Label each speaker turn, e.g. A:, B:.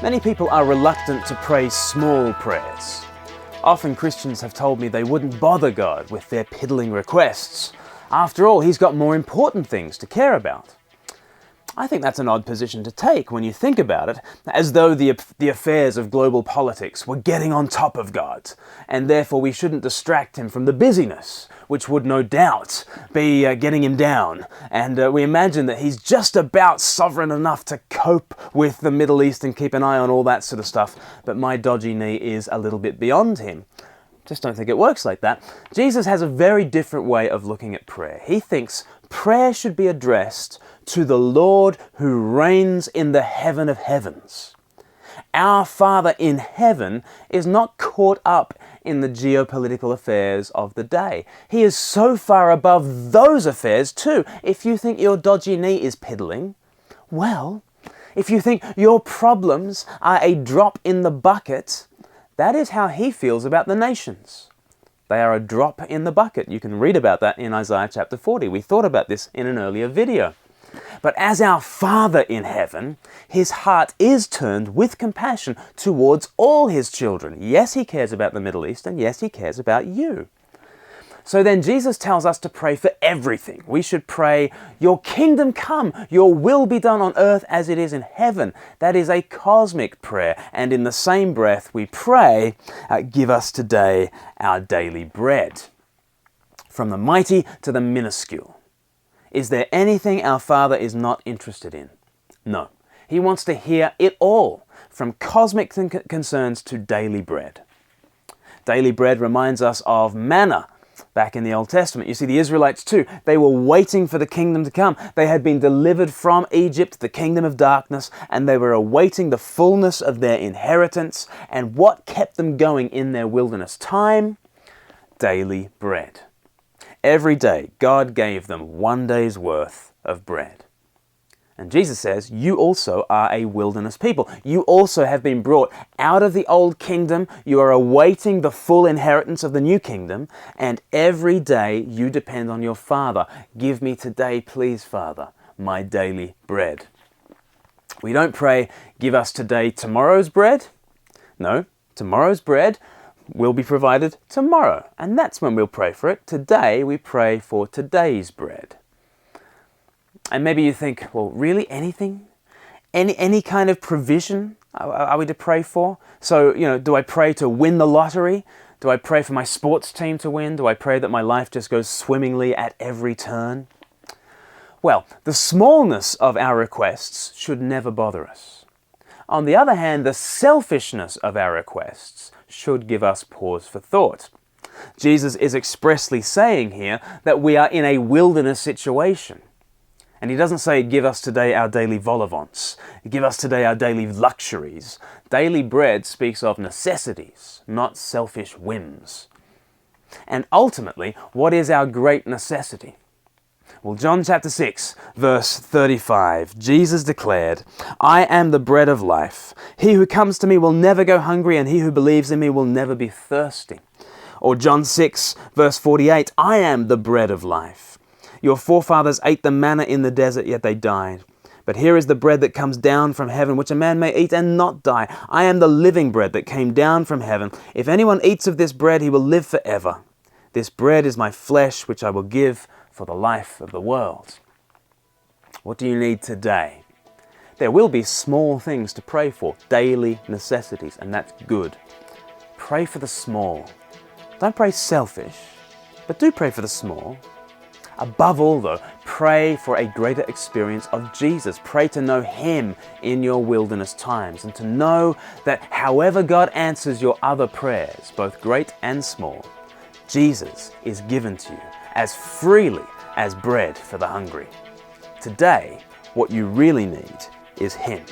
A: Many people are reluctant to pray small prayers. Often Christians have told me they wouldn't bother God with their piddling requests. After all, He's got more important things to care about. I think that's an odd position to take when you think about it, as though the affairs of global politics were getting on top of God, and therefore we shouldn't distract Him from the busyness, which would no doubt be getting Him down. And we imagine that He's just about sovereign enough to cope with the Middle East and keep an eye on all that sort of stuff, but my dodgy knee is a little bit beyond Him. Just don't think it works like that. Jesus has a very different way of looking at prayer. He thinks prayer should be addressed to the Lord who reigns in the heaven of heavens. Our Father in heaven is not caught up in the geopolitical affairs of the day. He is so far above those affairs too. If you think your dodgy knee is piddling, well, if you think your problems are a drop in the bucket, that is how He feels about the nations. They are a drop in the bucket. You can read about that in Isaiah chapter 40. We thought about this in an earlier video. But as our Father in heaven, His heart is turned with compassion towards all His children. Yes, He cares about the Middle East, and yes, He cares about you. So then Jesus tells us to pray for everything. We should pray, "Your kingdom come, your will be done on earth as it is in heaven." That is a cosmic prayer. And in the same breath we pray, "Give us today our daily bread." From the mighty to the minuscule. Is there anything our Father is not interested in? No. He wants to hear it all, from cosmic concerns to daily bread. Daily bread reminds us of manna back in the Old Testament. You see, the Israelites too, they were waiting for the kingdom to come. They had been delivered from Egypt, the kingdom of darkness, and they were awaiting the fullness of their inheritance. And what kept them going in their wilderness time? Daily bread. Every day, God gave them one day's worth of bread. And Jesus says, you also are a wilderness people. You also have been brought out of the old kingdom. You are awaiting the full inheritance of the new kingdom. And every day you depend on your Father. Give me today, please, Father, my daily bread. We don't pray, give us today tomorrow's bread. No, tomorrow's bread will be provided tomorrow. And that's when we'll pray for it. Today we pray for today's bread. And maybe you think, well, really anything? Any kind of provision are we to pray for? So, do I pray to win the lottery? Do I pray for my sports team to win? Do I pray that my life just goes swimmingly at every turn? Well, the smallness of our requests should never bother us. On the other hand, the selfishness of our requests should give us pause for thought. Jesus is expressly saying here that we are in a wilderness situation. And He doesn't say, give us today our daily vol-au-vents, give us today our daily luxuries. Daily bread speaks of necessities, not selfish whims. And ultimately, what is our great necessity? Well, John chapter 6, verse 35, Jesus declared, "I am the bread of life. He who comes to me will never go hungry, and he who believes in me will never be thirsty." Or John 6, verse 48, "I am the bread of life. Your forefathers ate the manna in the desert, yet they died. But here is the bread that comes down from heaven, which a man may eat and not die. I am the living bread that came down from heaven. If anyone eats of this bread, he will live forever. This bread is my flesh, which I will give for the life of the world." What do you need today? There will be small things to pray for, daily necessities, and that's good. Pray for the small. Don't pray selfish, but do pray for the small. Above all, though, pray for a greater experience of Jesus. Pray to know Him in your wilderness times, and to know that however God answers your other prayers, both great and small, Jesus is given to you as freely as bread for the hungry. Today, what you really need is Him.